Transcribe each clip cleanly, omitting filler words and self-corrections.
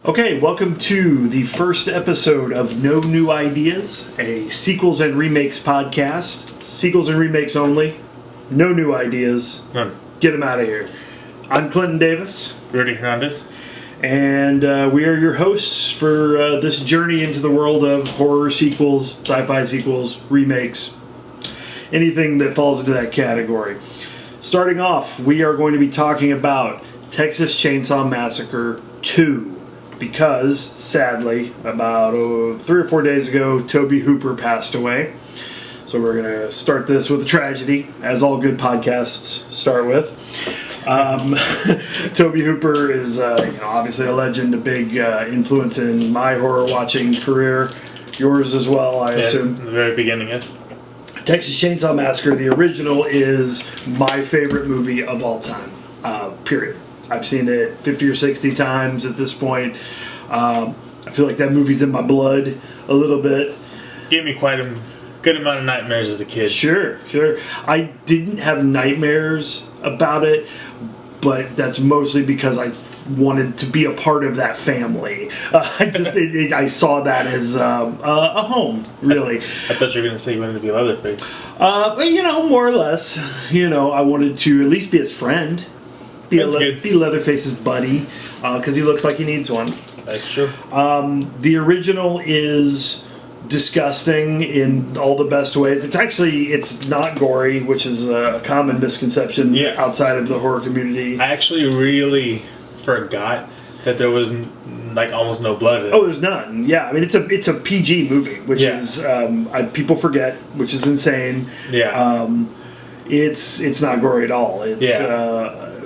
Okay, welcome to the first episode of No New Ideas, a sequels and remakes podcast. Sequels and remakes only. No new ideas. None. Get them out of here. I'm Clinton Davis. Rudy Hernandez. And we are your hosts for this journey into the world of horror sequels, sci-fi sequels, remakes, anything that falls into that category. Starting off, we are going to be talking about Texas Chainsaw Massacre 2. Because, sadly, about 3 or 4 days ago, Tobe Hooper passed away. So we're going to start this with a tragedy, as all good podcasts start with. Tobe Hooper is obviously a legend, a big influence in my horror watching career. Yours as well, I assume. In the very beginning, yeah. Texas Chainsaw Massacre, the original, is my favorite movie of all time, period. I've seen it 50 or 60 times at this point. I feel like that movie's in my blood a little bit. Gave me quite a good amount of nightmares as a kid. Sure. I didn't have nightmares about it, but that's mostly because I wanted to be a part of that family. I saw that as a home, really. I thought you were going to say you wanted to be Leatherface. More or less. I wanted to at least be his friend. Be Leatherface's buddy, because he looks like he needs one. That's true. The original is disgusting in all the best ways. It's not gory, which is a common misconception outside of the horror community. I actually really forgot that there was almost no blood in it. Oh, there's none. Yeah, I mean it's a PG movie, which is people forget, which is insane. Yeah. It's not gory at all.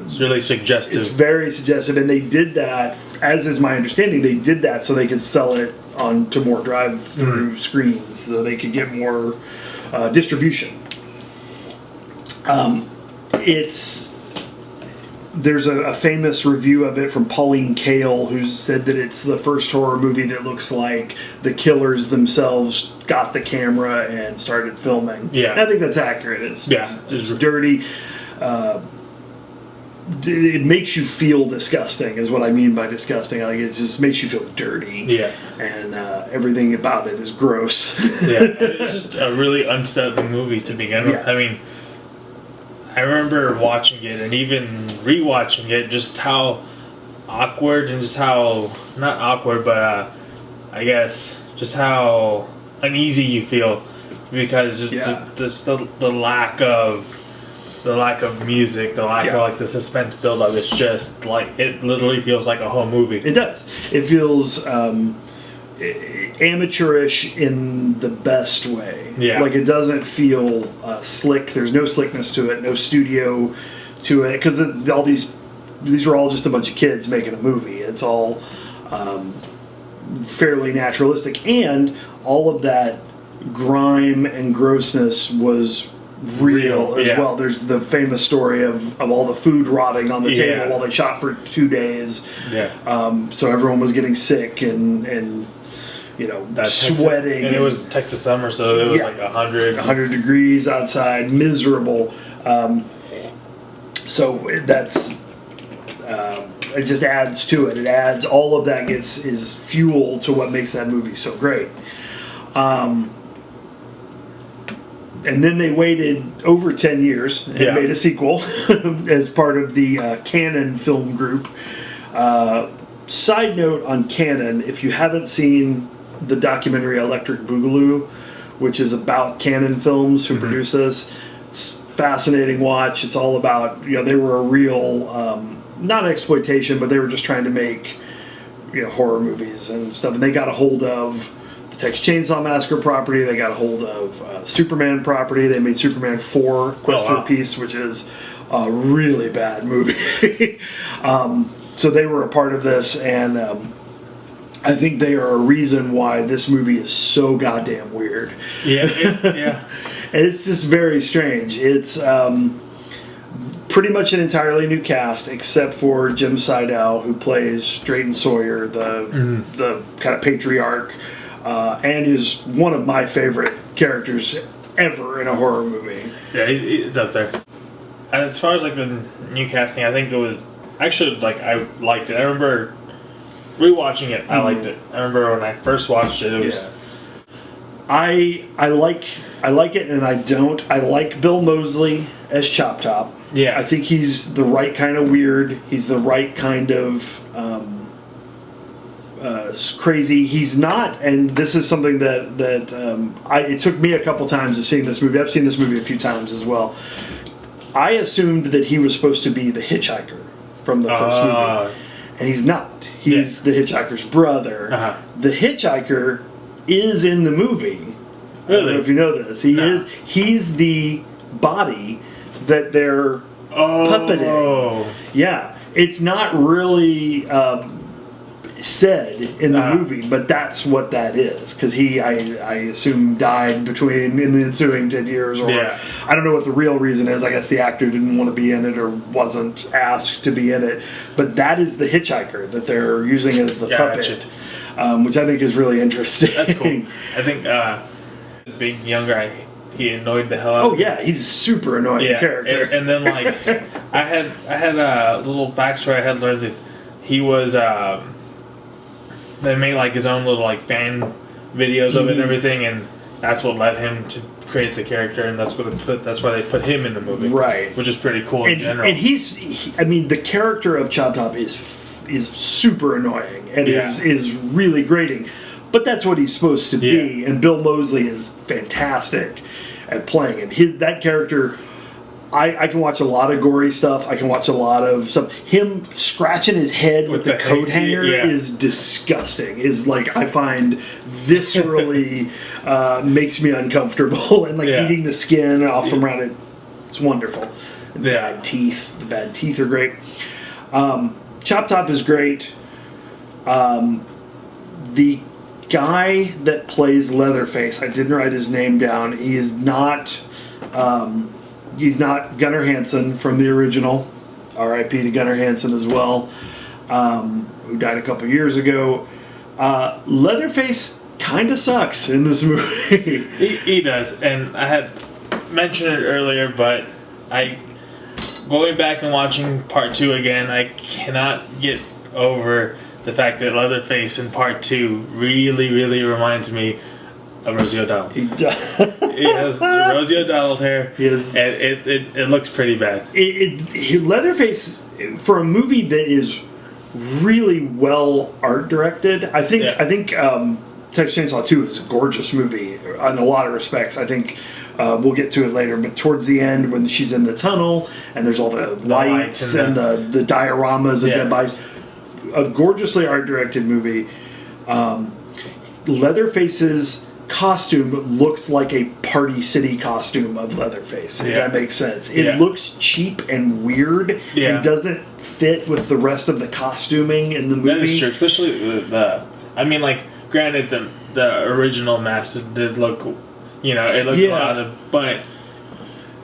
It's really suggestive. It's very suggestive, and they did that, as is my understanding, they did that so they could sell it onto more drive-through screens, so they could get more distribution. There's a famous review of it from Pauline Kael, who said that it's the first horror movie that looks like the killers themselves got the camera and started filming. Yeah. And I think that's accurate. It's dirty. It makes you feel disgusting, is what I mean by disgusting. Like, it just makes you feel dirty. Yeah. And everything about it is gross. Yeah. It's just a really unsettling movie to begin with. Yeah. I mean, I remember watching it and even rewatching it, just how awkward and just how, not awkward, but I guess just how uneasy you feel because just the lack of music, the lack of the suspense build-up. It's just it literally feels like a whole movie. It does. It feels amateurish in the best way. Yeah. Like, it doesn't feel slick. There's no slickness to it, no studio to it, because all these are all just a bunch of kids making a movie. It's all fairly naturalistic, and all of that grime and grossness was real as well. There's the famous story of all the food rotting on the table while they shot for 2 days. Yeah. So everyone was getting sick and sweating. And it was Texas summer, so it was 100 degrees outside, miserable. So that's it just adds to it. It adds all of that is fuel to what makes that movie so great. And then they waited over 10 years and made a sequel as part of the Canon film group. Side note on Canon, if you haven't seen the documentary Electric Boogaloo, which is about Canon Films who produced this, it's a fascinating watch. It's all about, they were a real, not exploitation, but they were just trying to make horror movies and stuff. And they got a hold of the Texas Chainsaw Massacre property. They got a hold of the Superman property. They made Superman 4, Quest for Peace, which is a really bad movie. So they were a part of this, and I think they are a reason why this movie is so goddamn weird. Yeah. And it's just very strange. It's pretty much an entirely new cast, except for Jim Seidel, who plays Drayton Sawyer, the kind of patriarch, and is one of my favorite characters ever in a horror movie. Yeah, it's up there. As far as the new casting, I think it was actually I liked it. I remember rewatching it, I liked it. I remember when I first watched it, it was. Yeah. I like it, and I don't. I like Bill Moseley as Chop Top. Yeah. I think he's the right kind of weird. He's the right kind of crazy. He's not, and this is something that it took me a couple times of seeing this movie. I've seen this movie a few times as well. I assumed that he was supposed to be the hitchhiker from the first movie, and he's not. He's the hitchhiker's brother. Uh-huh. The hitchhiker is in the movie. Really? I don't know if you know this. He's the body that they're puppeting. Yeah. It's not really said in the movie, but that's what that is. Because he, I assume, died in the ensuing 10 years. Or I don't know what the real reason is. I guess the actor didn't want to be in it or wasn't asked to be in it. But that is the hitchhiker that they're using as the puppet. Which I think is really interesting. That's cool. I think being younger, he annoyed the hell out of me. Oh yeah, he's a super annoying character. And then like I had a little backstory. I had learned that he was they made like his own little like fan videos of it and everything, and that's what led him to create the character, and that's why they put him in the movie, right? Which is pretty cool in general. And I mean, the character of Chop Top is super annoying and is really grating, but that's what he's supposed to be. And Bill Moseley is fantastic at playing him. That character, I can watch a lot of gory stuff. I can watch a lot of stuff. Him scratching his head with the coat hanger is disgusting. Is like, I find viscerally makes me uncomfortable, and like eating the skin off from around it. It's wonderful. The bad teeth are great. Chop Top is great. The guy that plays Leatherface, I didn't write his name down. He is not. He's not Gunnar Hansen from the original. R.I.P. to Gunnar Hansen as well, who died a couple years ago. Leatherface kind of sucks in this movie. He does, and I had mentioned it earlier, but going back and watching part 2 again, I cannot get over the fact that Leatherface in part 2 really, really reminds me of Rosie O'Donnell. He has Rosie O'Donnell hair. Yes. And it looks pretty bad. Leatherface, for a movie that is really well art directed, I think Texas Chainsaw 2 is a gorgeous movie in a lot of respects. I think we'll get to it later, but towards the end when she's in the tunnel and there's all the lights and the dioramas of dead bodies, a gorgeously art directed movie. Leatherface's costume looks like a Party City costume of Leatherface, if that makes sense. It looks cheap and weird and doesn't fit with the rest of the costuming in the movie. That is true, especially I mean, like, granted, the original mask did look, it looked a lot, but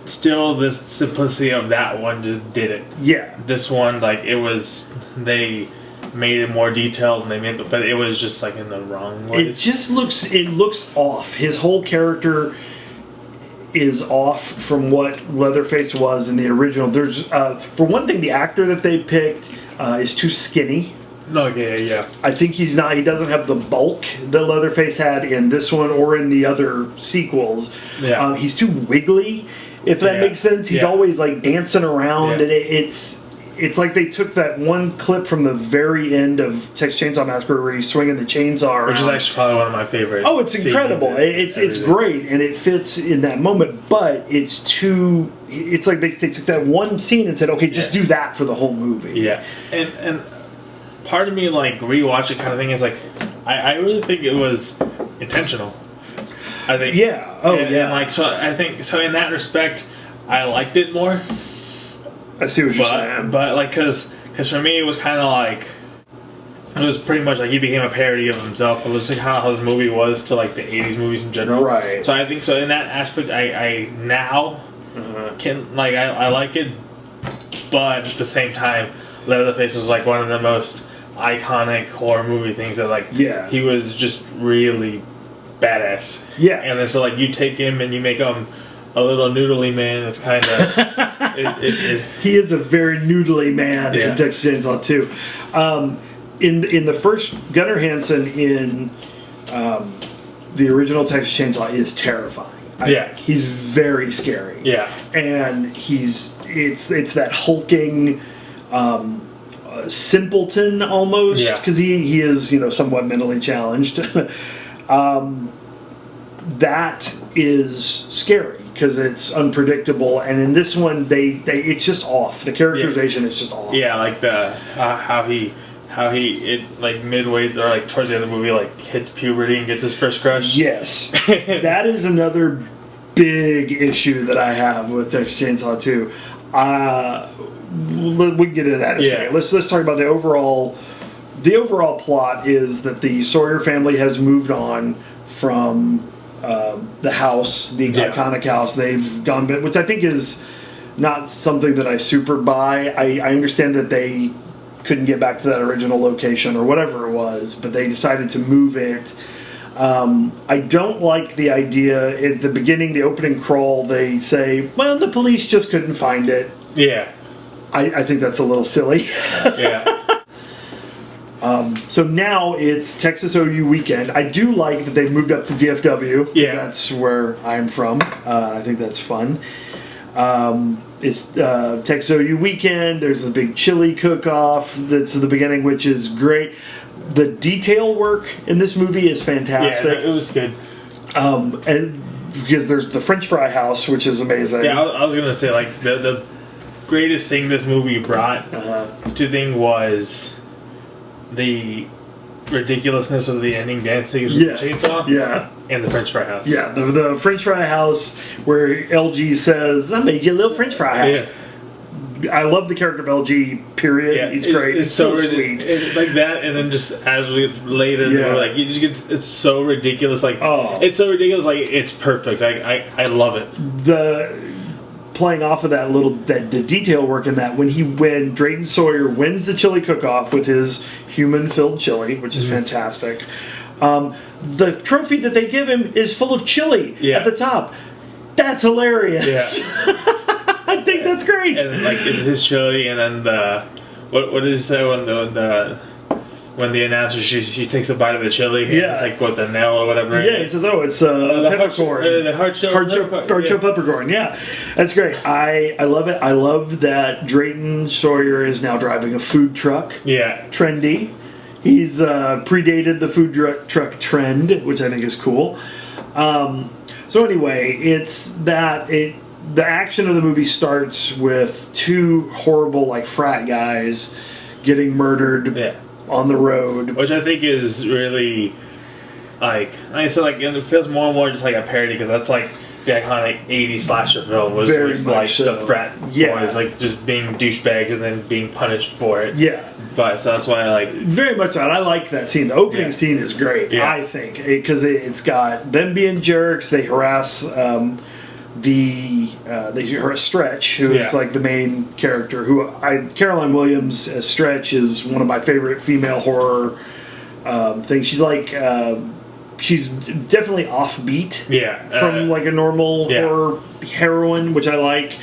still, the simplicity of that one just did it. Yeah. This one, like, they made it more detailed, and but it was just like in the wrong way. It looks off. His whole character is off from what Leatherface was in the original. There's for one thing, the actor that they picked is too skinny. Yeah. I think he doesn't have the bulk that Leatherface had in this one or in the other sequels. Yeah. He's too wiggly, if that makes sense. He's always like dancing around, and it's like they took that one clip from the very end of Texas Chainsaw Massacre where he's swinging the chainsaw around. Which is actually probably one of my favorites. Oh, it's incredible. It's great, and it fits in that moment, but it's like they took that one scene and said, okay, just do that for the whole movie. Yeah. And part of me, like, rewatch it kind of thing is like, I really think it was intentional. I think. Yeah. And like, so I think, so in that respect, I liked it more. I see what you're saying. But like, cause for me it was kind of like, it was pretty much like he became a parody of himself. It was just kind of how his movie was to like the 80s movies in general. Right. So I think so in that aspect, I now can like I like it, but at the same time, Leatherface was like one of the most iconic horror movie things that like he was just really badass. Yeah. And then so like you take him and you make him a little noodly man. It's kind of... He is a very noodly man in Texas Chainsaw 2. in the first, Gunnar Hansen in the original Texas Chainsaw is terrifying. He's very scary. Yeah. And it's that hulking simpleton almost, because he is, somewhat mentally challenged. That is scary because it's unpredictable, and in this one it's just off. The characterization is just off. Yeah, like the how he like midway or like towards the end of the movie like hits puberty and gets his first crush. Yes. That is another big issue that I have with Texas Chainsaw 2. We can get into that in a second. Let's talk about the overall. The overall plot is that the Sawyer family has moved on from the house, the iconic house. They've gone, which I think is not something that I super buy. I understand that they couldn't get back to that original location or whatever it was, but they decided to move it. I don't like the idea. At the beginning, the opening crawl, they say, well, the police just couldn't find it. Yeah. I think that's a little silly. Yeah. So now it's Texas OU weekend. I do like that they've moved up to DFW. Yeah. That's where I'm from. I think that's fun. It's Texas OU weekend. There's the big chili cook-off that's at the beginning, which is great. The detail work in this movie is fantastic. Yeah, it was good. And because there's the French fry house, which is amazing. Yeah, I was gonna say like the greatest thing this movie brought to thing was the ridiculousness of the ending dancing with the chainsaw. And the French fry house. Yeah, the French fry house where LG says, "I made you a little French fry house." Yeah. I love the character of LG. Period. Yeah, he's great. It's so sweet. Like that, and then just as we later, like you just get, it's so ridiculous. Like it's so ridiculous. Like it's perfect. I love it. The playing off of that the detail work in that when Drayton Sawyer wins the chili cook-off with his human-filled chili, which is fantastic. The trophy that they give him is full of chili at the top. That's hilarious. Yeah. I think that's great. And like it's his chili, and then the what did he say when the announcer she takes a bite of the chili? And it's like what, the nail or whatever. Yeah, he says, "Oh, it's peppercorn." The hard shell peppercorn. Yeah, that's great. I love it. I love that Drayton Sawyer is now driving a food truck. Yeah, trendy. He's predated the food truck trend, which I think is cool. So anyway, it's that the action of the movie starts with two horrible like frat guys getting murdered on the road, which I think is really like I said, like it feels more and more just like a parody because that's like the iconic 80s slasher film was like the frat boys like just being douchebags and then being punished for it. Yeah. But so that's why I like very much that. I like that scene. The opening scene is great. I think because it's got them being jerks. They harass they harass Stretch, who is like the main character. Caroline Williams as Stretch is one of my favorite female horror things. She's like. She's definitely offbeat from like a normal horror heroine, which I like.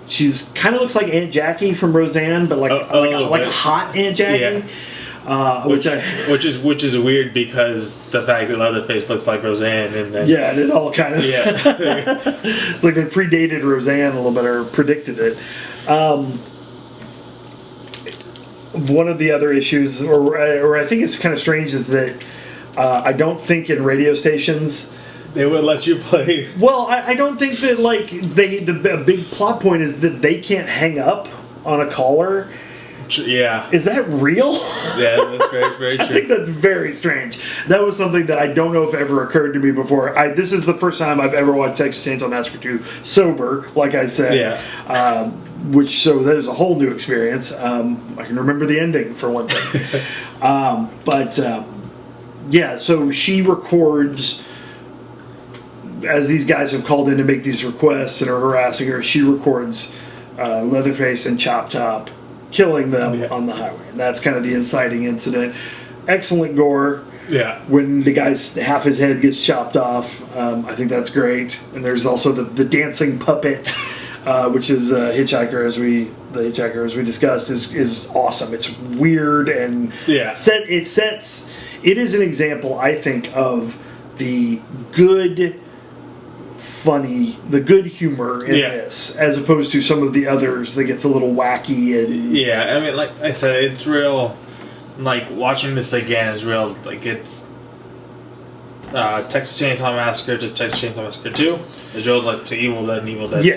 She's kind of looks like Aunt Jackie from Rosanne, but like a hot Aunt Jackie. Yeah. Which is weird because the fact that Leatherface looks like Rosanne, and then and it all kind of it's like they predated Rosanne a little bit or predicted it. One of the other issues, or I think it's kind of strange, is that. I don't think in radio stations they would let you play. Well, I don't think that like the big plot point is that they can't hang up on a caller. Yeah. Is that real? Yeah, that's very true. I think that's very strange. That was something that I don't know if ever occurred to me before. This is the first time I've ever watched Texas Chainsaw Massacre 2 sober, like I said. Yeah. So that is a whole new experience. I can remember the ending for one thing. Yeah, so she records, as these guys have called in to make these requests and are harassing her, she records Leatherface and Chop Top killing them on the highway. And that's kind of the inciting incident. Excellent gore. Yeah. When the guy's half his head gets chopped off, I think that's great. And there's also the dancing puppet which is the Hitchhiker, as we discussed, is awesome. It's weird and it is an example, I think, of the good humor in this, as opposed to some of the others that gets a little wacky and I mean, like I said, it's real. Like watching this again is real. Like it's Texas Chainsaw Massacre to Texas Chainsaw Massacre 2 is real, like to Evil Dead and Evil Dead 2.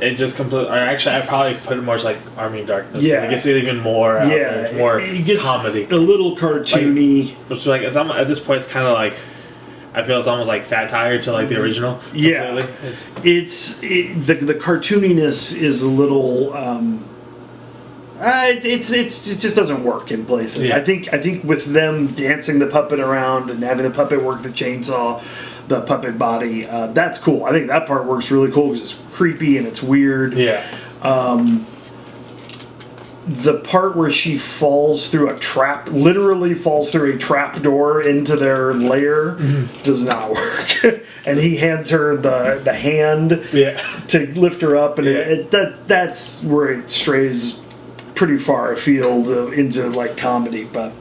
It just completely. I probably put it more as like Army of Darkness. Yeah, it gets even more. It's more it gets comedy, a little cartoony. It's like it's almost, at this point, it's kind of like. I feel it's almost like satire to like the original. Yeah, the cartooniness is a little. It just doesn't work in places. Yeah. I think with them dancing the puppet around and having the puppet work the chainsaw, the puppet body, that's cool. I think that part works really cool because it's creepy and it's weird. Yeah. The part where she literally falls through a trap door into their lair, does not work. And he hands her the hand to lift her up, and that's where it strays pretty far afield into like comedy. But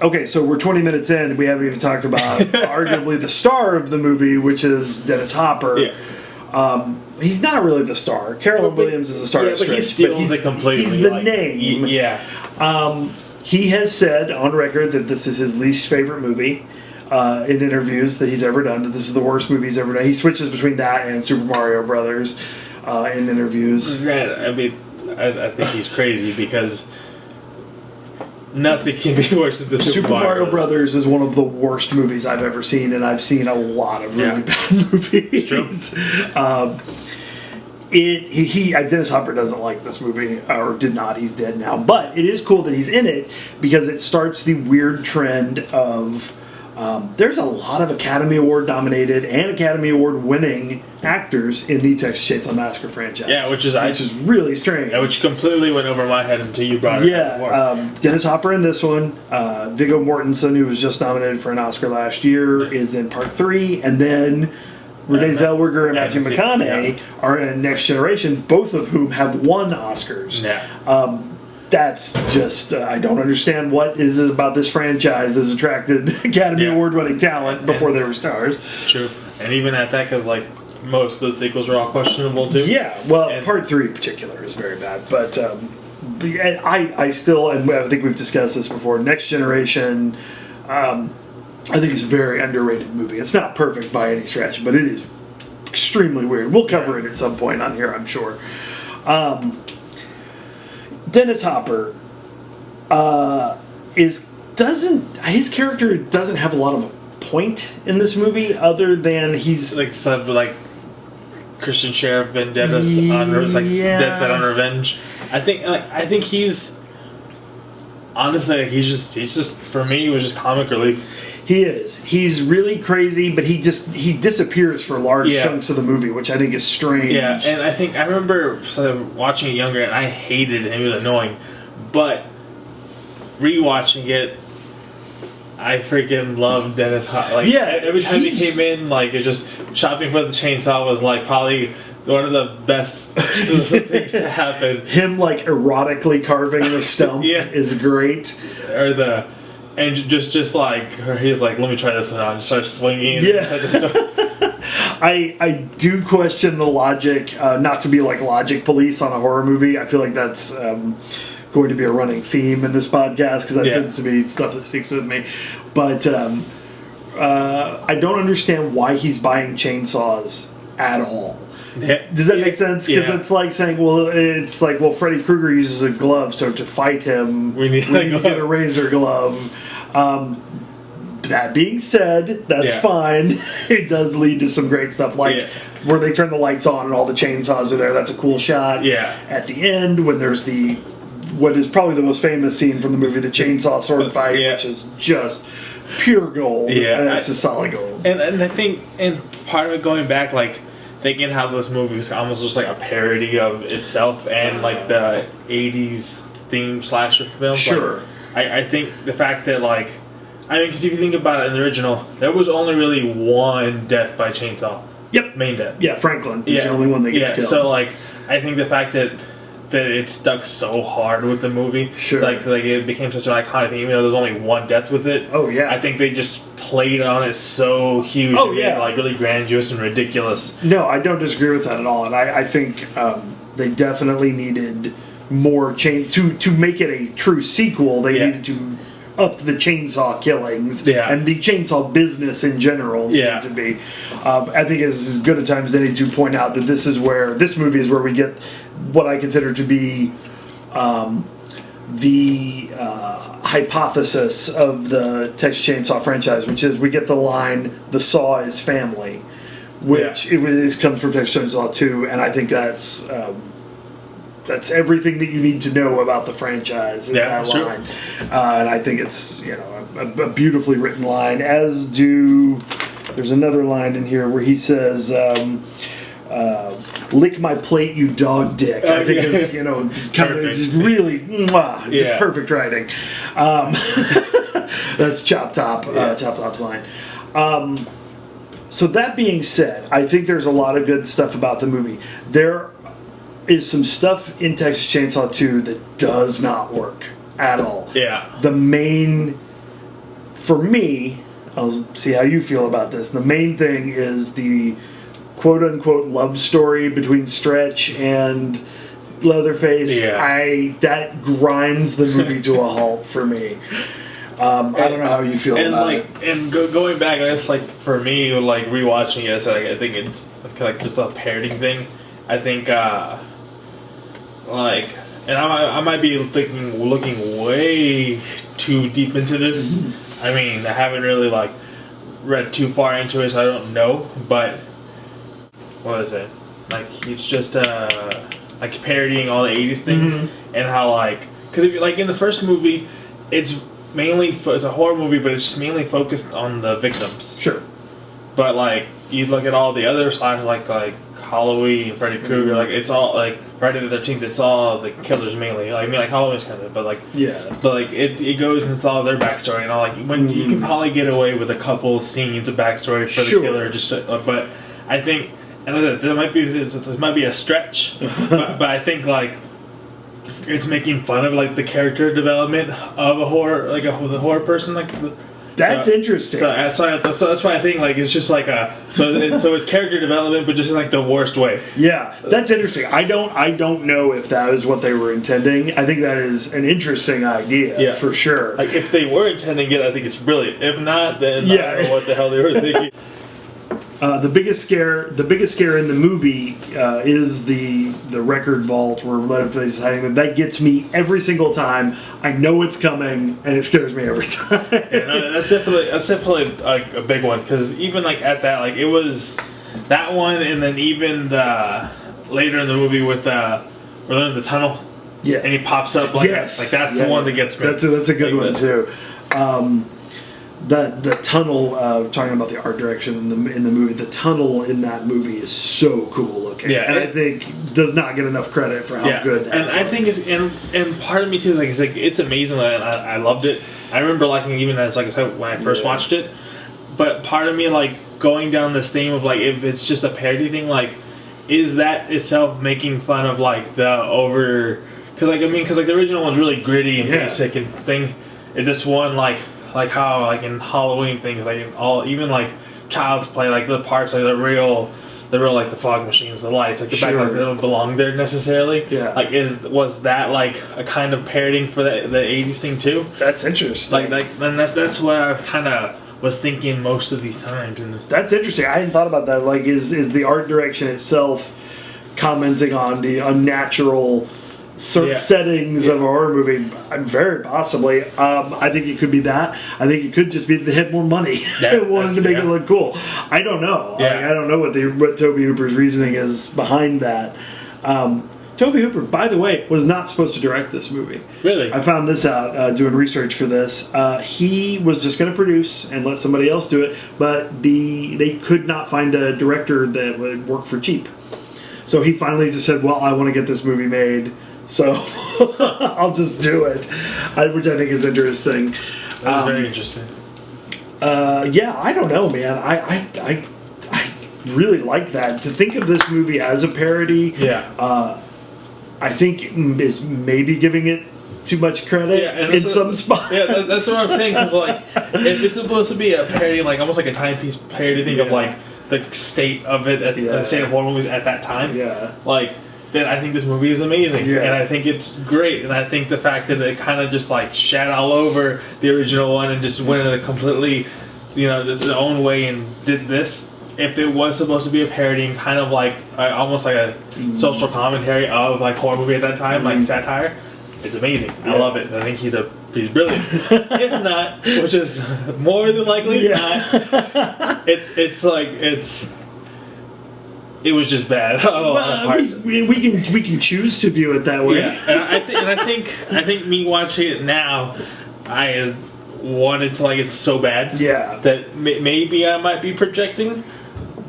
okay, so we're 20 minutes in. We haven't even talked about arguably the star of the movie, which is Dennis Hopper. Yeah. He's not really the star. Carolyn Williams is the star. Yeah, but he steals it completely. He's the name. He has said on record that this is his least favorite movie in interviews that he's ever done. That this is the worst movie he's ever done. He switches between that and Super Mario Brothers in interviews. I mean, I think he's crazy because nothing can be worse than the Super Mario Brothers is one of the worst movies I've ever seen, and I've seen a lot of really bad movies. It's true. Dennis Hopper doesn't like this movie, or did not. He's dead now. But it is cool that he's in it because it starts the weird trend of there's a lot of Academy Award nominated and Academy Award winning actors in the Texas Chainsaw Massacre franchise. Yeah, which is really strange. Yeah, which completely went over my head until you brought it up. Dennis Hopper in this one. Viggo Mortensen, who was just nominated for an Oscar last year, is in part 3, and then Renee Zellweger and Matthew McConaughey are in Next Generation, both of whom have won Oscars. Yeah. That's just, I don't understand what is it about this franchise has attracted Academy Award-winning talent before they were stars. True. And even at that, because like most of the sequels are all questionable too. Yeah, well, part 3 in particular is very bad. But I still, and I think we've discussed this before, Next Generation, I think it's a very underrated movie. It's not perfect by any stretch, but it is extremely weird. We'll cover it at some point on here, I'm sure. Dennis Hopper his character doesn't have a lot of point in this movie, other than he's like some like Christian Sheriff Vendetta on like Dead Set on Revenge. I think he's honestly he's just for me he was just comic relief. He is. He's really crazy, but he disappears for large chunks of the movie, which I think is strange. Yeah, and I remember watching it younger, and I hated him. He was annoying. But rewatching it, I freaking loved Dennis Hopper. Like, every time he came in, like, it's just shopping for the chainsaw was like probably one of the best things to happen. Him like erotically carving the stump is great. And just like he's like, let me try this one out, and starts swinging. I do question the logic, not to be like logic police on a horror movie. I feel like that's going to be a running theme in this podcast because that tends to be stuff that sticks with me. But I don't understand why he's buying chainsaws at all. Does that make sense? Because it's like saying, well, Freddy Krueger uses a glove, so to fight him, we need to get a razor glove. That being said, that's fine. It does lead to some great stuff, like where they turn the lights on and all the chainsaws are there. That's a cool shot. Yeah. At the end, when there's what is probably the most famous scene from the movie, the chainsaw sword fight, which is just pure gold. Yeah, and it's a solid gold. And I think, and part of it going back, like, thinking how this movie was almost just like a parody of itself and like the 80s theme slasher film. Sure. Like, I think the fact that, like, I mean, because if you think about it in the original, there was only really one death by chainsaw. Yep. main death. Yeah, Franklin is the only one that gets killed. So like, I think the fact that it stuck so hard with the movie, Sure. like it became such an iconic thing, even though there's only one death with it. Oh, yeah. I think they just played on it so huge. Oh, and made yeah. it, like really grandiose and ridiculous. No, I don't disagree with that at all, and I think they definitely needed more to make it a true sequel. They needed to up the chainsaw killings and the chainsaw business in general needed to be. I think it's as good a time as any to point out that this movie is where we get what I consider to be the hypothesis of the Texas Chainsaw franchise, which is we get the line, "The saw is family," which comes from Texas Chainsaw 2, and I think that's everything that you need to know about the franchise. Is that line, and I think it's a beautifully written line. As do there's another line in here where he says. Lick my plate, you dog dick. I think is kind of just really just perfect writing. That's Chop Top's line. So that being said, I think there's a lot of good stuff about the movie. There is some stuff in Texas Chainsaw 2 that does not work at all. Yeah. The main, for me, I'll see how you feel about this. The main thing is the quote-unquote love story between Stretch and Leatherface. That grinds the movie to a halt for me. I don't know how you feel about it. And going back, I guess, like, for me, like, rewatching it, I think it's, like, just a parroting thing. I think, and I might be looking way too deep into this. Mm-hmm. I mean, I haven't really, like, read too far into it, so I don't know, but what is it? Like, it's just like parodying all the 80s things and how, like, because like in the first movie, it's a horror movie, but it's mainly focused on the victims. Sure. But like you look at all the other slashes, like Halloween, Freddy Krueger, like it's all like Friday the 13th. It's all the killers mainly. Like, I mean, like Halloween's kind of, but like it goes into all their backstory and all. Like when you can probably get away with a couple scenes of backstory for the killer, just but I think. And there might be a stretch, but I think like it's making fun of like the character development of a horror, like the horror person, like. That's interesting. So that's why I think like it's just like so it's character development, but just in like the worst way. Yeah, that's interesting. I don't know if that is what they were intending. I think that is an interesting idea for sure. Like if they were intending it, I think it's brilliant. If not, then I don't know what the hell they were thinking. The biggest scare in the movie is the record vault where Leatherface is hiding. That gets me every single time. I know it's coming, and it scares me every time. That's definitely like a big one, because even like at that, like it was that one, and then even the later in the movie with where they're in the tunnel, and he pops up like that's the one that gets me. That's a good one too. The tunnel, talking about the art direction in the movie, the tunnel in that movie is so cool looking. Yeah, and I think does not get enough credit for how good that and I think it's and part of me too, like it's amazing. I loved it. I remember liking it even as when I first watched it. But part of me like going down this theme of like if it's just a parody thing, like is that itself making fun of like the over? Because the original one's really gritty and basic and thing. Is this one like how like in Halloween things like in all even like Child's Play, like the parts like the real like the fog machines, the lights, like the backlights, they don't belong there necessarily. Yeah. Like was that like a kind of parodying for the 80s thing too? That's interesting. And that's what I kind of was thinking most of these times. And that's interesting. I hadn't thought about that. Like is the art direction itself commenting on the unnatural settings of a horror movie? Very possibly. I think it could be that. I think it could just be that they had more money and wanted to make it look cool. I don't know. I don't know what Tobe Hooper's reasoning is behind that. Tobe Hooper, by the way, was not supposed to direct this movie. Really? I found this out doing research for this. He was just going to produce and let somebody else do it, but they could not find a director that would work for cheap. So he finally just said, well, I want to get this movie made, so I'll just do it, which I think is interesting. That's very interesting. Yeah, I don't know, man. really like that. To think of this movie as a parody, I think is maybe giving it too much credit in some spots. Yeah, that's what I'm saying. Because like, if it's supposed to be a parody, like almost like a timepiece parody, think of like the state of it, the state of horror movies at that time. Yeah, like. Then I think this movie is amazing, and I think it's great, and I think the fact that it kind of just like shat all over the original one and just went in a completely, just its own way and did this. If it was supposed to be a parody and kind of like almost like a social commentary of like horror movie at that time, like satire, it's amazing. I love it. I think he's brilliant. If not, which is more than likely he's not, it was just bad. We can choose to view it that way. Yeah, and I think me watching it now, I wanted to like it so bad. Yeah, that maybe I might be projecting,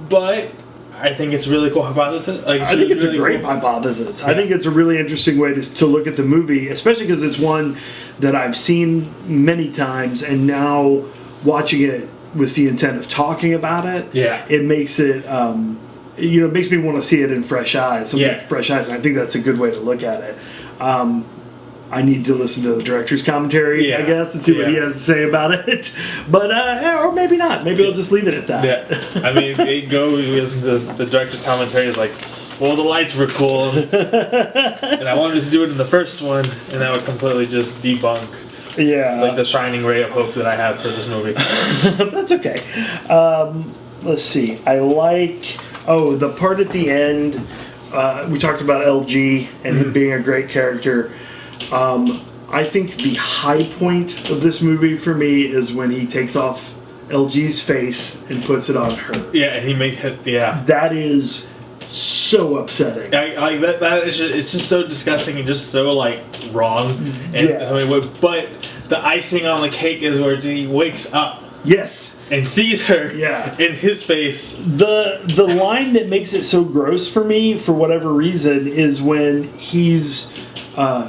but I think it's a really cool hypothesis. Like, I think it's really a great hypothesis. Yeah. I think it's a really interesting way to look at the movie, especially because it's one that I've seen many times, and now watching it with the intent of talking about it, it makes it. It makes me want to see it in fresh eyes. Fresh eyes, and I think that's a good way to look at it. I need to listen to the director's commentary, I guess, and see what he has to say about it. But or maybe not. Maybe I'll just leave it at that. Yeah, I mean, listen to the director's commentary. Is like, well, the lights were cool, and I wanted to do it in the first one, and that would completely just debunk. Yeah, like the shining ray of hope that I have for this movie. That's okay. Let's see. I like. Oh, the part at the end, we talked about LG and him being a great character. I think the high point of this movie for me is when he takes off LG's face and puts it on her. Yeah, and he makes it, That is so upsetting. Like that is it's just so disgusting and just so, like, wrong. And, but the icing on the cake is where he wakes up. Yes. And sees her in his face. The line that makes it so gross for me, for whatever reason, is when he's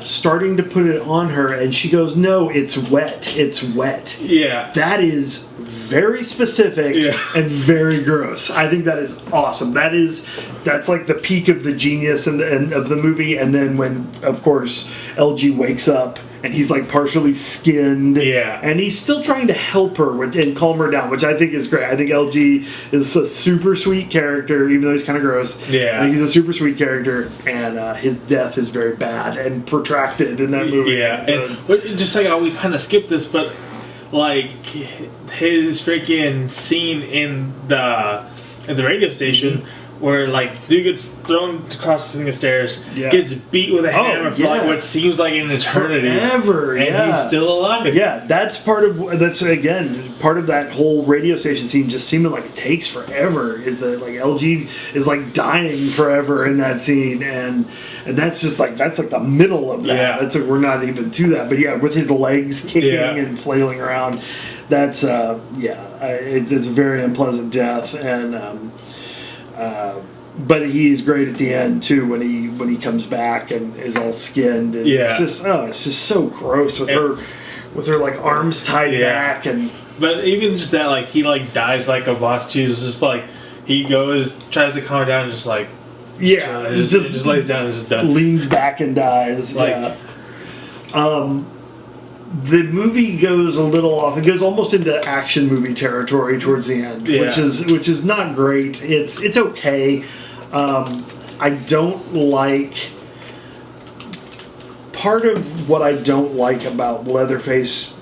starting to put it on her and she goes, "No, it's wet. It's wet." Yeah. That is very specific and very gross. I think that is awesome. That's like the peak of the genius and of the movie. And then when, of course, LG wakes up and he's like partially skinned. Yeah. And he's still trying to help her and calm her down, which I think is great. I think LG is a super sweet character, even though he's kind of gross. Yeah. I think he's a super sweet character, and his death is very bad and protracted in that movie. Yeah. So, and just like how we kind of skipped this, but like his freaking scene in the radio station. Where, like, dude gets thrown across the stairs, gets beat with a hammer for like what seems like an eternity. Forever, and he's still alive. Yeah, that's again part of that whole radio station scene just seeming like it takes forever. Is that like LG is like dying forever in that scene, and that's just like the middle of that. Yeah. That's we're not even to that, but with his legs kicking and flailing around, that's it's a very unpleasant death, and. But he's great at the end too when he comes back and is all skinned. And it's just so gross with her like arms tied back and. But even just that, like he like dies like a boss too. It's just like he tries to calm her down and just like just lays down and is done. Leans back and dies. The movie goes a little off. It goes almost into action movie territory towards the end, which is not great. It's okay. I don't like. Part of what I don't like about Leatherface,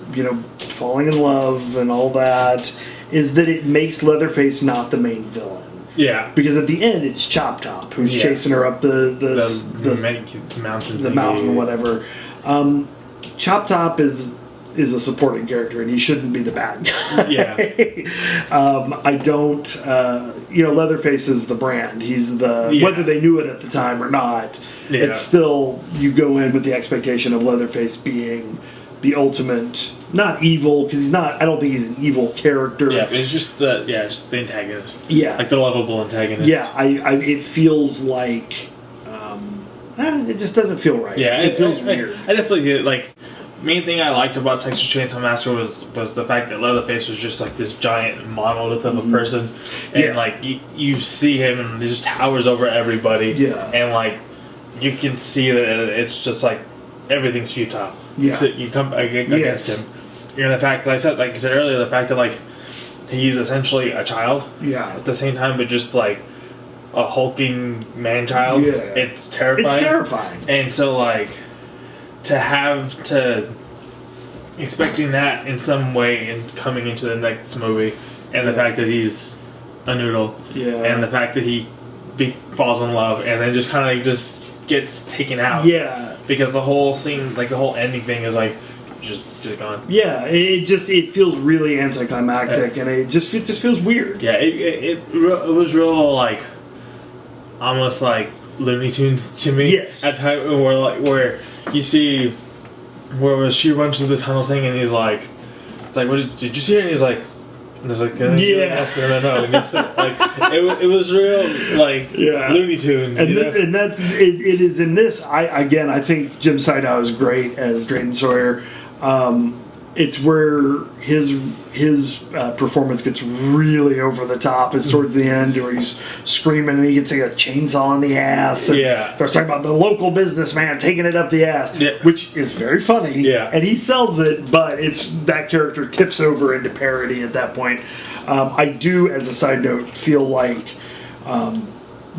falling in love and all that, is that it makes Leatherface not the main villain. Yeah. Because at the end, it's Chop Top who's chasing her up the mountain, whatever. Chop Top is a supporting character, and he shouldn't be the bad guy. Yeah. I don't. Leatherface is the brand. He's the whether they knew it at the time or not. Yeah. It's still you go in with the expectation of Leatherface being the ultimate, not evil, because he's not. I don't think he's an evil character. Yeah, but it's just the antagonist. Yeah, like the lovable antagonist. Yeah, it feels like. It just doesn't feel right. Yeah, it feels weird. I definitely get like main thing I liked about Texas Chainsaw Massacre was the fact that Leatherface was just like this giant monolith of a person, and like you see him and he just towers over everybody, and like you can see that it's just like everything's futile. So you come against him, and the fact like I said earlier, the fact that like he's essentially a child, at the same time, but just like a hulking man child. It's terrifying. It's terrifying, and so like. To have to expecting that in some way and coming into the next movie, and the fact that he's a noodle, and the fact that he falls in love and then just kind of just gets taken out, because the whole scene, like the whole ending thing, is like just gone. It feels really anticlimactic, and it just feels weird. It was real like almost like Looney Tunes to me. At time where you see where she runs through the tunnel thing, and he's like what did you see her? And he's like, and it's like, yes, and I know, and it's like it was real like Looney Tunes, and that's it is in this. I think Jim Sydow is great as Drayton Sawyer. It's where his performance gets really over the top. It's towards the end where he's screaming and he gets like a chainsaw in the ass. And starts talking about the local businessman taking it up the ass, which is very funny. And he sells it, but it's that character tips over into parody at that point. I do, as a side note, feel like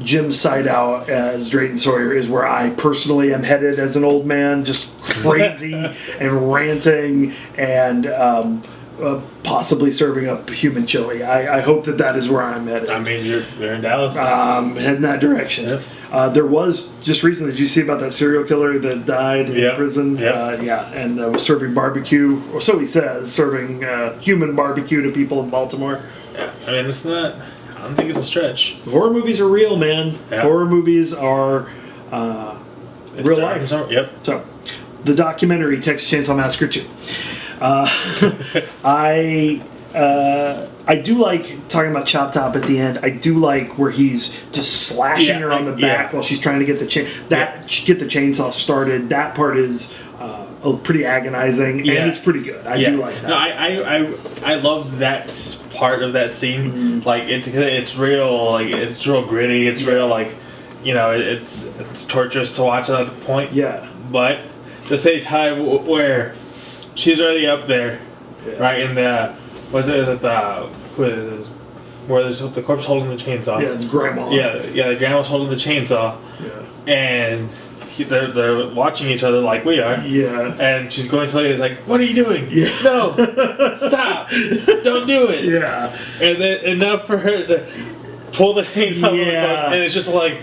Jim Sydow as Drayton Sawyer is where I personally am headed as an old man, just crazy and ranting and possibly serving up human chili. I hope that is where I'm headed. I mean, you're in Dallas. Heading that direction. There was, just recently, did you see about that serial killer that died in prison? And was serving barbecue, or so he says, serving human barbecue to people in Baltimore. I mean, it's not... I don't think it's a stretch. Horror movies are real, man. Horror movies are real life. So, the documentary Texas Chainsaw Massacre 2. I do like talking about Chop Top at the end. I do like where he's just slashing her on the back while she's trying to get the get the chainsaw started. That part is pretty agonizing, and it's pretty good. I do like that. No, I love that part of that scene. Like it's real, like it's real gritty. It's real, like it's torturous to watch at that point. But at the same time, where she's already up there, right in the where there's the corpse holding the chainsaw. It's grandma. The grandma's holding the chainsaw. And they're watching each other like we are. And she's going to tell you, it's like, what are you doing? No, stop. Don't do it. And then enough for her to pull the chainsaw from the corpse, and it's just like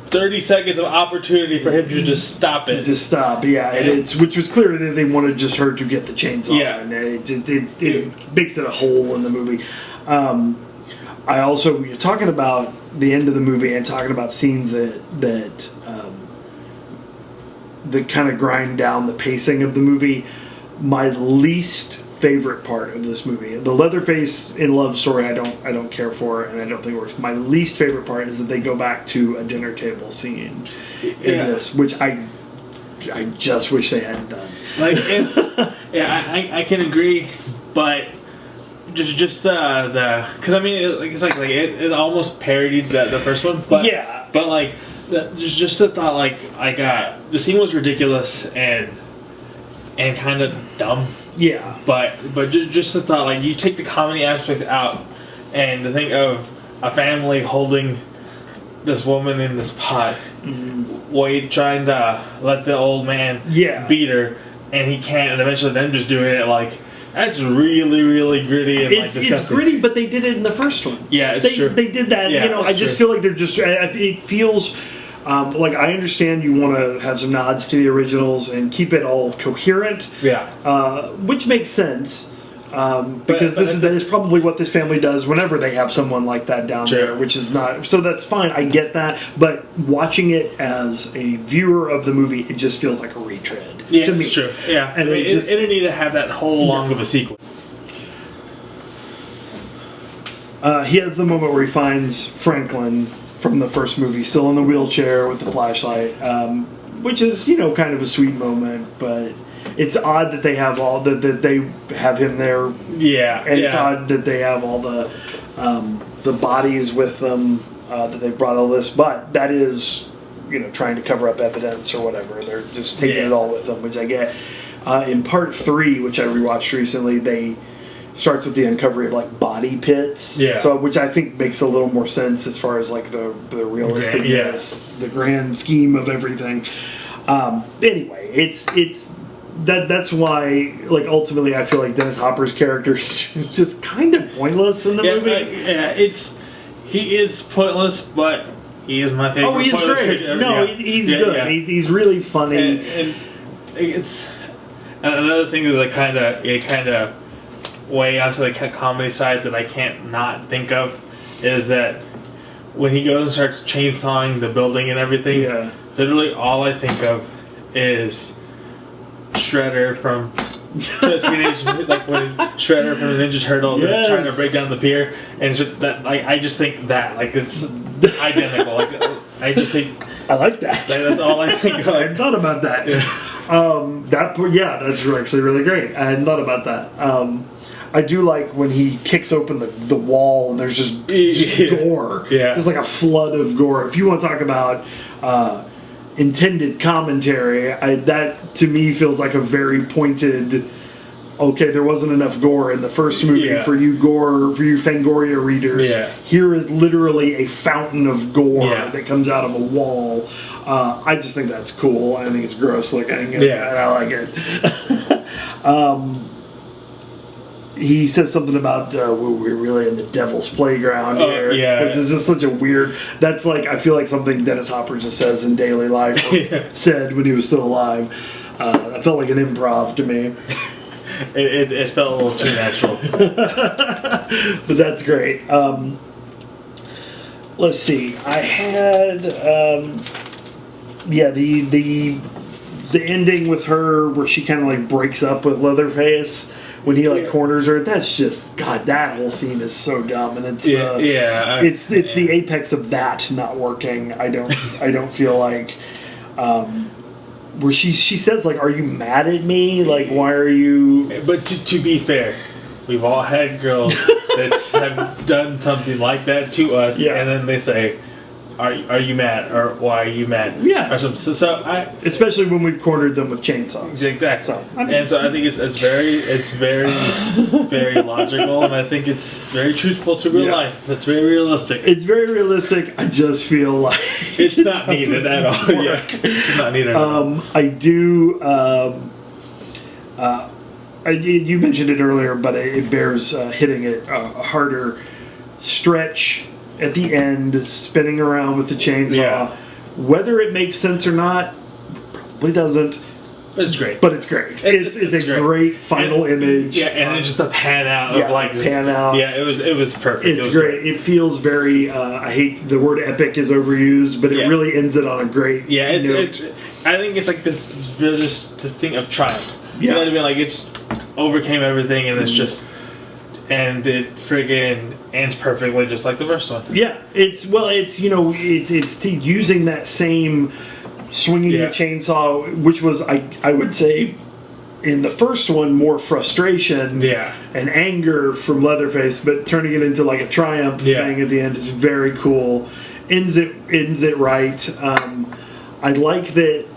30 seconds of opportunity for him to just stop it. And it's, which was clear that they wanted just her to get the chainsaw. And it makes it a hole in the movie. I also, you're talking about the end of the movie and talking about scenes that kind of grind down the pacing of the movie. My least favorite part of this movie, the Leatherface in love story, I don't care for, and I don't think it works. My least favorite part is that they go back to a dinner table scene in this, which I just wish they hadn't done. Like, I can agree, but just the because I mean it almost parodied the first one, but like just the thought like the scene was ridiculous and kind of dumb. But just the thought, like, you take the comedy aspects out, and to think of a family holding this woman in this pot, Wade trying to let the old man beat her, and he can't, and eventually them just doing it, like, that's really, really gritty and disgusting. It's gritty, but they did it in the first one. It's true. They did that. I just feel like they're just. It feels. Like, I understand you want to have some nods to the originals and keep it all coherent. Which makes sense. Because that is probably what this family does whenever they have someone like that down there, which is not. So that's fine. I get that. But watching it as a viewer of the movie, it just feels like a retread to me. True. And I mean, it didn't need to have that whole long of a sequence. He has the moment where he finds Franklin from the first movie, still in the wheelchair with the flashlight, which is, kind of a sweet moment, but it's odd that they have that they have him there. Yeah, And it's odd that they have all the bodies with them, that they brought all this, but that is, trying to cover up evidence or whatever. They're just taking it all with them, which I get. In part 3, which I rewatched recently, they starts with the uncovery of like body pits. Yeah. So which I think makes a little more sense as far as like the realisticness, the grand scheme of everything. Anyway, that's why, like, ultimately I feel like Dennis Hopper's character is just kind of pointless in the movie. He is pointless, but he is my favorite. Oh, he's great. No, he's good. Yeah. He's really funny. And it's another thing that kind of way onto the comedy side that I can't not think of is that when he goes and starts chainsawing the building and everything, literally all I think of is Shredder from like when Shredder from the Ninja Turtles is trying to break down the pier, and that, like, I just think that, like, it's identical. Like, I just think I like that. That's all I think of. I hadn't thought about that. That's actually really great. I hadn't thought about that. I do like when he kicks open the wall and there's just gore. Yeah. There's like a flood of gore. If you want to talk about intended commentary, that to me feels like a very pointed. Okay, there wasn't enough gore in the first movie for you Fangoria readers. Yeah. Here is literally a fountain of gore that comes out of a wall. I just think that's cool. I think it's gross looking. And I like it. He says something about we're really in the devil's playground here, which is just such a weird. That's like, I feel like something Dennis Hopper just says in daily life, or said when he was still alive. That felt like an improv to me. It felt a little too natural, but that's great. Let's see. I had the ending with her where she kind of like breaks up with Leatherface. When he like corners her, that's just, God, that whole scene is so dumb, and it's it's the apex of that not working. I don't feel like where she says like, "Are you mad at me? Like, why are you?" But to be fair, we've all had girls that have done something like that to us, and then they say, Are you mad? Or why are you mad? Yeah. Or something. So especially when we've cornered them with chainsaws. Exactly. So I think it's very very logical, and I think it's very truthful to real life. It's very realistic. It's very realistic. I just feel like it's not needed at all. Yeah. It's not needed at all. I do. You mentioned it earlier, but it bears hitting it harder. Stretch at the end, spinning around with the chainsaw. Yeah. Whether it makes sense or not, probably doesn't. It's great. But it's great. It's a great final image. Yeah, and it's just a pan out of like this. Pan out. Yeah, it was perfect. It's great. It feels very. I hate the word epic is overused, but it really ends it on a great. Yeah, note. I think it's like this thing of triumph. Yeah. You know what I mean? Like, it's overcame everything, and it's just. And it friggin' ends perfectly, just like the first one. Yeah, it's using that same swinging the chainsaw, which was I would say in the first one more frustration and anger from Leatherface, but turning it into like a triumph thing at the end is very cool. Ends it right. I like that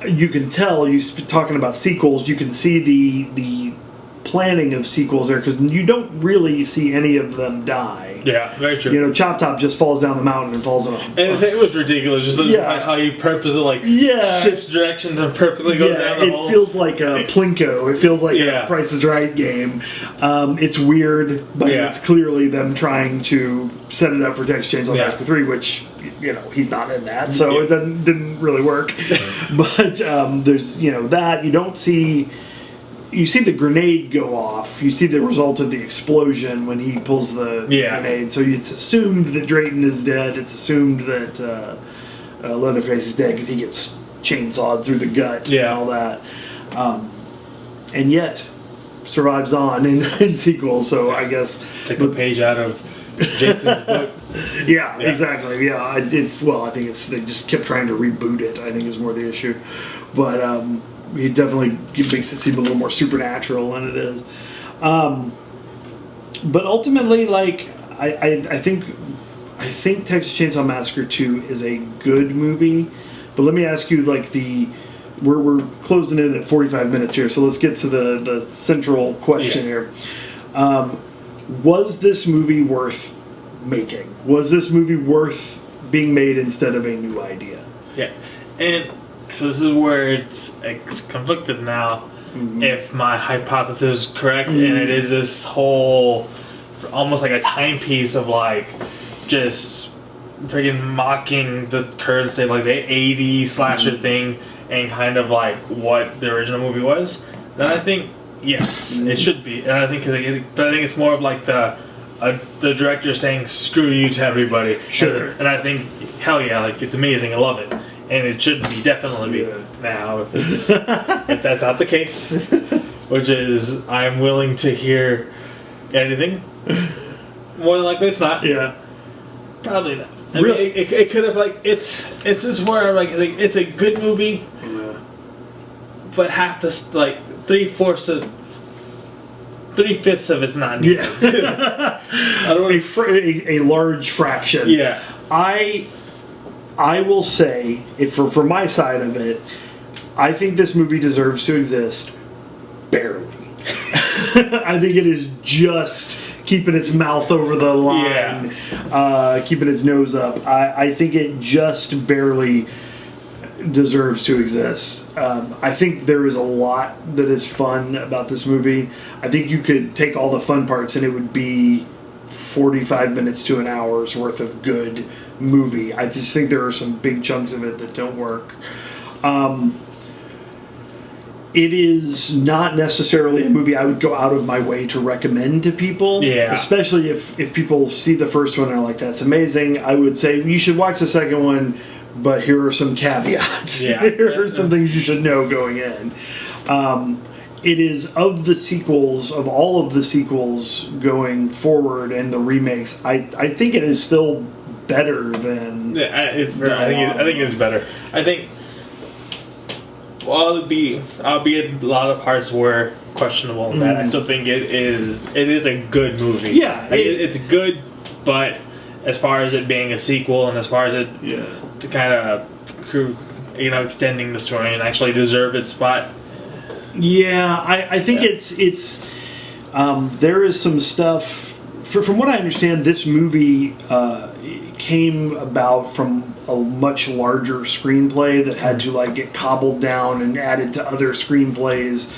you can tell. Talking about sequels, you can see the planning of sequels there, because you don't really see any of them die. Yeah, very true. Chop Top just falls down the mountain and falls in and it was ridiculous, just how you purposely shifts direction and perfectly goes down the hole. It feels like a Plinko. It feels like a Price is Right game. It's weird, but it's clearly them trying to set it up for Texas Chainsaw Massacre 3, which he's not in that, so it didn't really work. But there's that you don't see. You see the grenade go off. You see the result of the explosion when he pulls the grenade. So it's assumed that Drayton is dead. It's assumed that Leatherface is dead because he gets chainsawed through the gut and all that. And yet, survives on in sequels. So I guess take a page out of Jason's book. Yeah, exactly. Yeah, I think they just kept trying to reboot it. I think is more the issue. But he definitely makes it seem a little more supernatural than it is. But ultimately, like I think Texas Chainsaw Massacre 2 is a good movie. But let me ask you, like we're closing in at 45 minutes here, so let's get to the central question here. Was this movie worth making? Was this movie worth being made instead of a new idea? Yeah, and so this is where it's conflicted now. Mm-hmm. If my hypothesis is correct, and it is this whole almost like a timepiece of like just freaking mocking the current state, like the 80s slasher thing, and kind of like what the original movie was, then I think yes, it should be. And I think, but I think it's more of like the director saying "screw you" to everybody. Sure. And I think hell yeah, like it's amazing. I love it, and it should be definitely be. Now, if it's if that's not the case, which is I'm willing to hear anything. More than likely, it's not. Yeah. Probably not. I mean, it could have it's just where it's a good movie, but half the 3/5 of it's not needed. Yeah. I don't want a large fraction. Yeah. I will say, for my side of it, I think this movie deserves to exist barely. I think it is just keeping its mouth over the line, keeping its nose up. I think it just barely deserves to exist. I think there is a lot that is fun about this movie. I think you could take all the fun parts and it would be 45 minutes to an hour's worth of good movie. I just think there are some big chunks of it that don't work. It is not necessarily a movie I would go out of my way to recommend to people. Yeah. Especially if people see the first one and are like, that's amazing. I would say you should watch the second one, but here are some caveats. Yeah. Here are some things you should know going in. It is of all of the sequels going forward and the remakes, I think it is still better than... Yeah, I think it's better. I think... Well, albeit a lot of parts were questionable in that, I still think it is a good movie. Yeah. It's good, but as far as it being a sequel and as far as it to kind of extending the story and actually deserve its spot. Yeah, I think it's there is some stuff. From what I understand, this movie came about from a much larger screenplay that had to get cobbled down and added to other screenplays.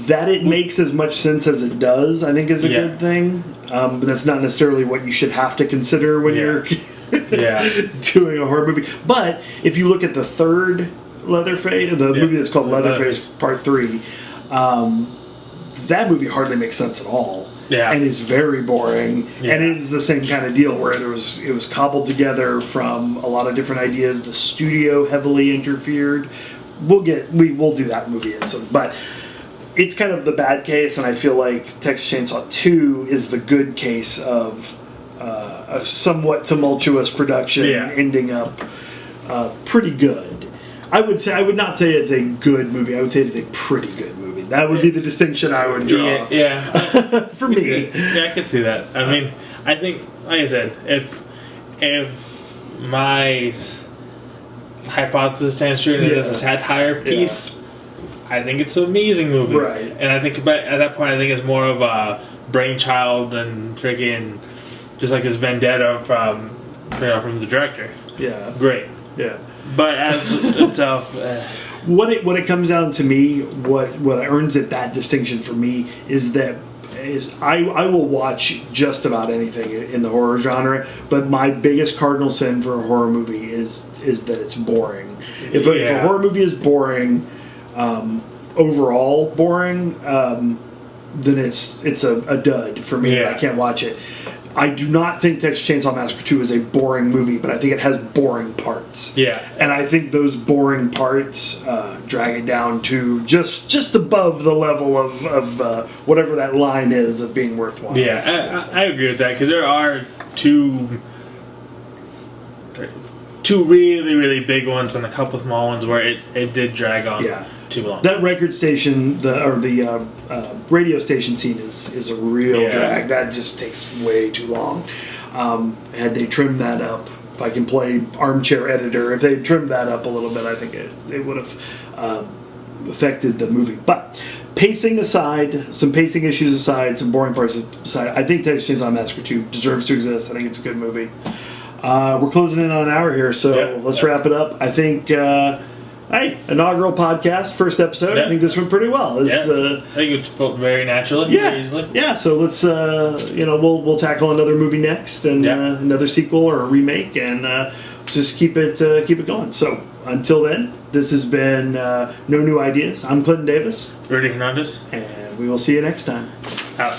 That it makes as much sense as it does, I think, is a good thing. But that's not necessarily what you should have to consider when you're doing a horror movie. But if you look at the third Leatherface, the movie that's called Leatherface Part 3, that movie hardly makes sense at all. Yeah. And it's very boring. Yeah. And it was the same kind of deal where it was cobbled together from a lot of different ideas. The studio heavily interfered. We'll do that movie but it's kind of the bad case, and I feel like Texas Chainsaw 2 is the good case of a somewhat tumultuous production ending up pretty good. I would not say it's a good movie. I would say it's a pretty good movie. That would be the distinction I would draw. Yeah. For me. Yeah, I could see that. I mean, I think, like I said, if my hypothesis stands true and it is a satire piece, I think it's an amazing movie. Right. And I think at that point, I think it's more of a brainchild and freaking just like this vendetta from the director. Yeah. Great. Yeah. But as itself, what it comes down to me, what earns it that distinction for me is I will watch just about anything in the horror genre, but my biggest cardinal sin for a horror movie is that it's boring. If a horror movie is boring, overall boring, then it's a dud for me. I can't watch it. I do not think Texas Chainsaw Massacre 2 is a boring movie, but I think it has boring parts. Yeah. And I think those boring parts drag it down to just above the level of whatever that line is of being worthwhile. Yeah, I agree with that, because there are two really, really big ones and a couple small ones where it did drag on. Yeah. too long. That record station, the radio station scene is a real drag. That just takes way too long. Had they trimmed that up, if I can play armchair editor, if they had trimmed that up a little bit, I think it would have affected the movie. But pacing aside, some pacing issues aside, some boring parts aside, I think Texas Chainsaw Massacre 2 deserves to exist. I think it's a good movie. We're closing in on an hour here, so let's wrap it up. I think, inaugural podcast, first episode. I think this went pretty well. I think it felt very naturally, very easily. Yeah, so let's, we'll tackle another movie next, and another sequel or a remake, and just keep it going. So until then, this has been No New Ideas. I'm Clinton Davis. Rudy Hernandez. And we will see you next time. Out.